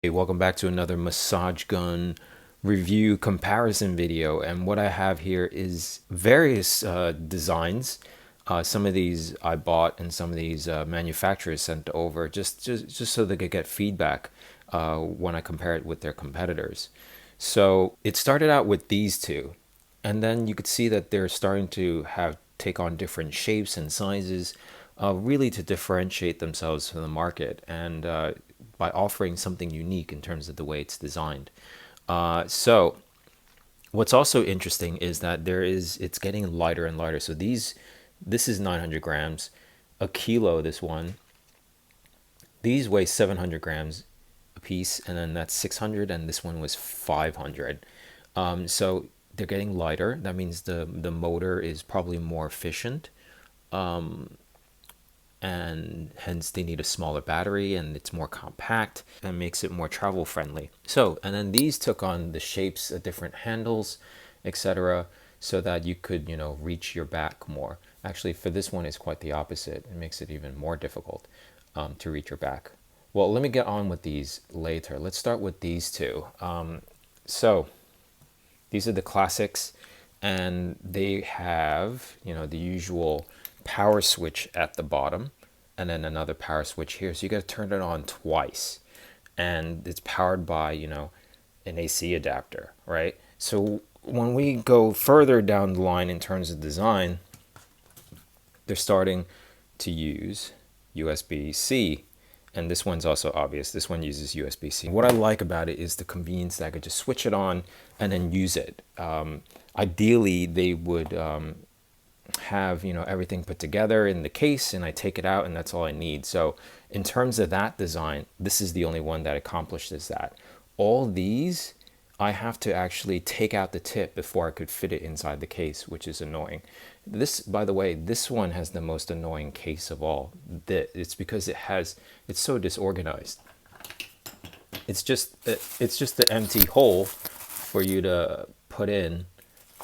Hey, welcome back to another massage gun review comparison video. And what I have here is various designs. Some of these I bought and some of these manufacturers sent over just so they could get feedback when I compare it with their competitors. So it started out with these two, and then you could see that they're starting to have take on different shapes and sizes, really to differentiate themselves from the market and by offering something unique in terms of the way it's designed. So what's also interesting is that it's getting lighter and lighter. So this is 900 grams, a kilo. This one, these weigh 700 grams a piece, and then that's 600, and this one was 500. So they're getting lighter. That means the motor is probably more efficient, and hence they need a smaller battery, and it's more compact and makes it more travel friendly. So, and then these took on the shapes of different handles, etc., so that you could, reach your back more. Actually, for this one, it's quite the opposite. It makes it even more difficult to reach your back. Well, let me get on with these later. Let's start with these two. So these are the classics, and they have, the usual power switch at the bottom and then another power switch here. So you got to turn it on twice, and it's powered by, an AC adapter, right? So when we go further down the line in terms of design, they're starting to use USB-C. And this one's also obvious. This one uses USB-C. What I like about it is the convenience that I could just switch it on and then use it. Ideally, they would have everything put together in the case, and I take it out and that's all I need. So in terms of that design, this is the only one that accomplishes that. All these I have to actually take out the tip before I could fit it inside the case, which is annoying. This, by the way, this one has the most annoying case of all. It's because it's so disorganized. It's just the empty hole for you to put in,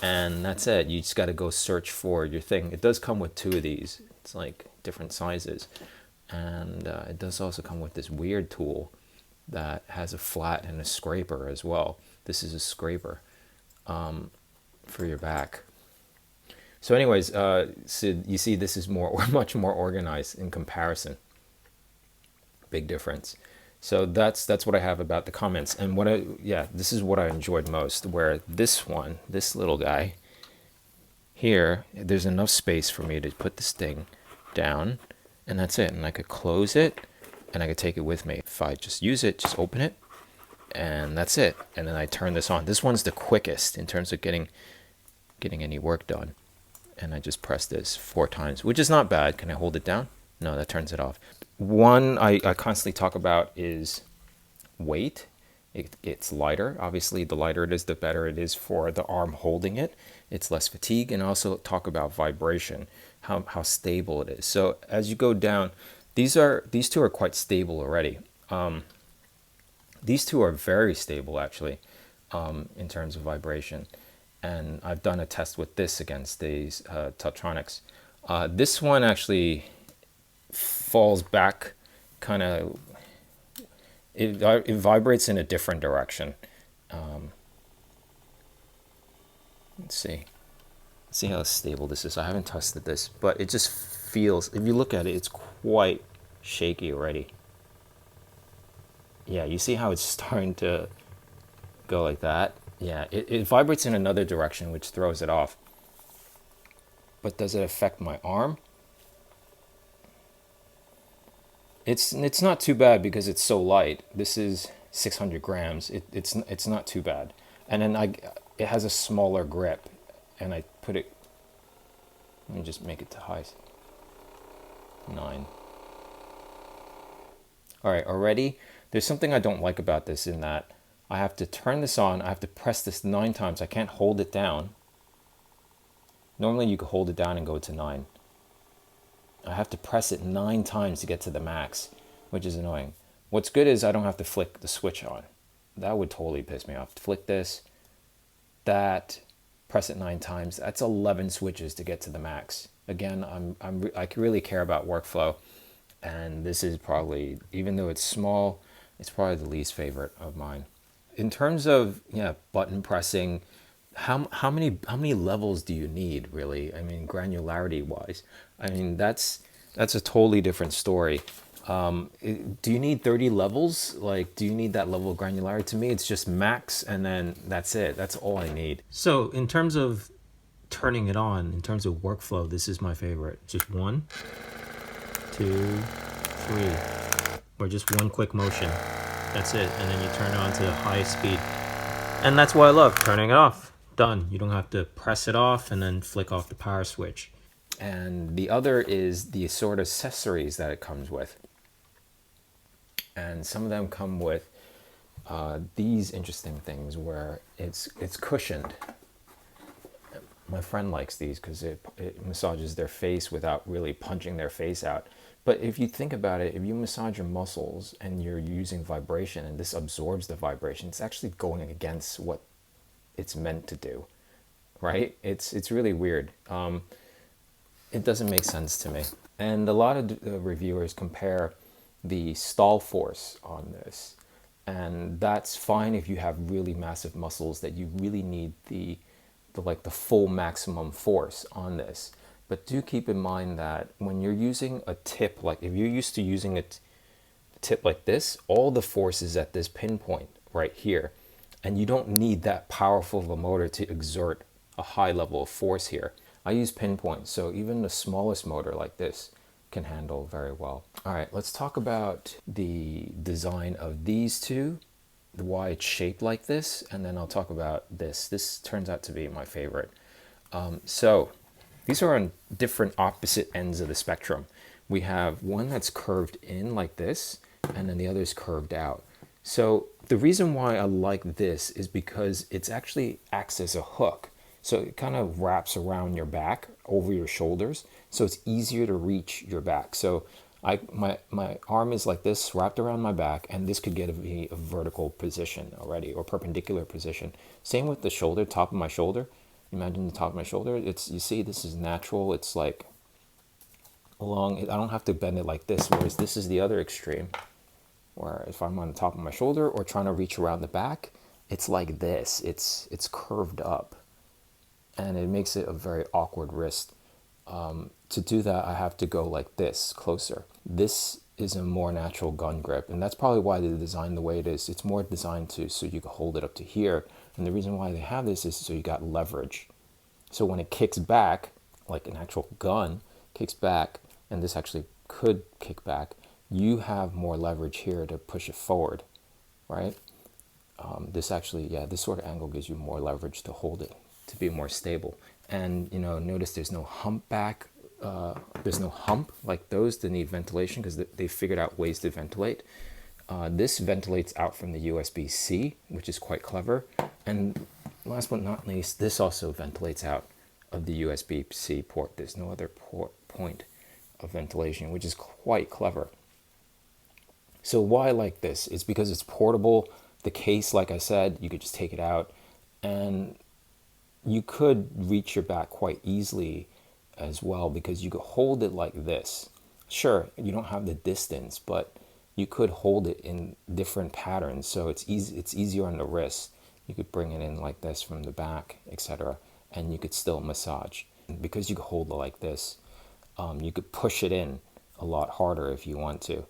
and that's it. You just got to go search for your thing. It does come with two of these. It's like different sizes, and it does also come with this weird tool that has a flat and a scraper as well. This is a scraper for your back. So anyways, so you see this is much more organized in comparison. Big difference. So that's what I have about the comments. And this is what I enjoyed most, where this little guy here, there's enough space for me to put this thing down, and that's it. And I could close it, and I could take it with me. If I just use it, just open it, and that's it. And then I turn this on. This one's the quickest in terms of getting any work done. And I just press this 4 times, which is not bad. Can I hold it down? No, that turns it off. One I constantly talk about is weight. It's lighter. Obviously, the lighter it is, the better it is for the arm holding it. It's less fatigue. And also talk about vibration, how stable it is. So as you go down, these two are quite stable already. These two are very stable, actually, in terms of vibration. And I've done a test with this against these Teltronics. This one actually falls back, kind of. It vibrates in a different direction. Let's see how stable this is. I haven't tested this, but it just feels. If you look at it, it's quite shaky already. Yeah, you see how it's starting to go like that? Yeah, it vibrates in another direction, which throws it off. But does it affect my arm? It's not too bad because it's so light. This is 600 grams. It's not too bad. And then it has a smaller grip, and I put it. Let me just make it to high. 9. All right, already there's something I don't like about this, in that I have to turn this on. I have to press this 9 times. I can't hold it down. Normally you could hold it down and go to 9. I have to press it 9 times to get to the max, which is annoying. What's good is I don't have to flick the switch on. That would totally piss me off. Flick this, press it 9 times. That's 11 switches to get to the max. Again, I really care about workflow, and this is probably, even though it's small, It's probably the least favorite of mine. In terms of, yeah, button pressing, how many levels do you need really? I mean, granularity wise, I mean that's a totally different story. Do you need 30 levels? Like, do you need that level of granularity? To me, it's just max, and then that's it. That's all I need. So in terms of turning it on, in terms of workflow, this is my favorite. Just 1, 2, 3, or just one quick motion. That's it. And then you turn it on to high speed. And that's why I love turning it off. Done. You don't have to press it off and then flick off the power switch. And the other is the sort of accessories that it comes with. And some of them come with these interesting things where it's cushioned. My friend likes these because it massages their face without really punching their face out. But if you think about it, if you massage your muscles and you're using vibration and this absorbs the vibration, it's actually going against what it's meant to do, right? It's really weird. It doesn't make sense to me. And a lot of reviewers compare the stall force on this, and that's fine if you have really massive muscles that you really need the full maximum force on this. But do keep in mind that when you're using a tip, like if you're used to using a tip like this, all the force is at this pinpoint right here, and you don't need that powerful of a motor to exert a high level of force here. I use pinpoint, so even the smallest motor like this can handle very well. All right, let's talk about the design of these two, why it's shaped like this, and then I'll talk about this. This turns out to be my favorite. So these are on different opposite ends of the spectrum. We have one that's curved in like this, and then the other is curved out. So the reason why I like this is because it's actually acts as a hook. So it kind of wraps around your back over your shoulders, so it's easier to reach your back. So my arm is like this, wrapped around my back, and this could get me a vertical position already, or perpendicular position. Same with the shoulder, top of my shoulder. Imagine the top of my shoulder. It's, you see, this is natural. It's like along. I don't have to bend it like this. Whereas this is the other extreme, where if I'm on the top of my shoulder or trying to reach around the back, it's like this. It's curved up, and it makes it a very awkward wrist. To do that, I have to go like this, closer. This is a more natural gun grip, and that's probably why they designed the way it is. It's more designed to so you can hold it up to here, and the reason why they have this is so you got leverage. So when it kicks back, like an actual gun kicks back, and this actually could kick back, you have more leverage here to push it forward, right? This actually, yeah, this sort of angle gives you more leverage to hold it, to be more stable. And notice there's no hump back. There's no hump like those that need ventilation because they figured out ways to ventilate. This ventilates out from the USB-C, which is quite clever. And last but not least, this also ventilates out of the USB-C port. There's no other point of ventilation, which is quite clever. So why I like this is because it's portable. The case, like I said, you could just take it out, and you could reach your back quite easily as well because you could hold it like this. Sure, you don't have the distance, but you could hold it in different patterns, so it's easy. It's easier on the wrist. You could bring it in like this from the back, etc., and you could still massage. And because you could hold it like this, you could push it in a lot harder if you want to,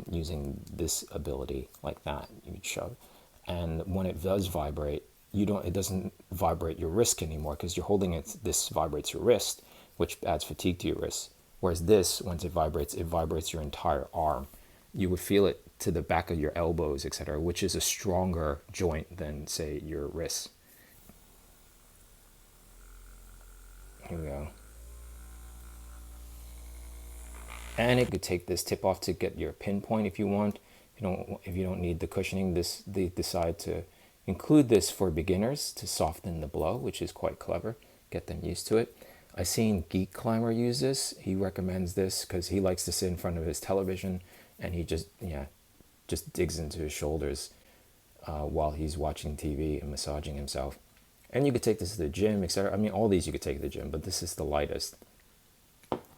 using this ability like that. You could shove, and when it does vibrate, it doesn't vibrate your wrist anymore because you're holding it. This vibrates your wrist, which adds fatigue to your wrist. Whereas this, once it vibrates your entire arm. You would feel it to the back of your elbows, etc., which is a stronger joint than, say, your wrists. Here we go. And it could take this tip off to get your pinpoint if you want. If you don't need the cushioning, they decide to include this for beginners to soften the blow, which is quite clever. Get them used to it. I've seen Geek Climber use this. He recommends this because he likes to sit in front of his television and he just digs into his shoulders while he's watching TV and massaging himself. And you could take this to the gym, etc. I mean, all these you could take to the gym, but this is the lightest.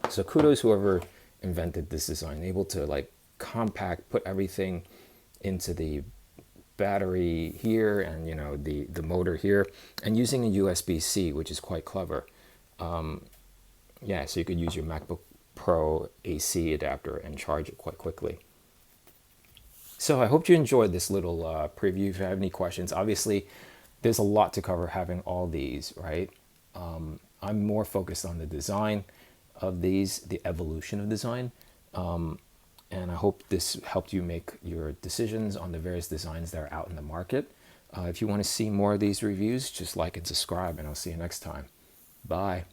So kudos whoever invented this design, able to like compact, put everything into the battery here, and the motor here, and using a USB-C, which is quite clever. Yeah, so you could use your MacBook Pro AC adapter and charge it quite quickly. So I hope you enjoyed this little preview. If you have any questions, obviously there's a lot to cover having all these, right? I'm more focused on the design of these, the evolution of design. And I hope this helped you make your decisions on the various designs that are out in the market. If you want to see more of these reviews, just like and subscribe, and I'll see you next time. Bye.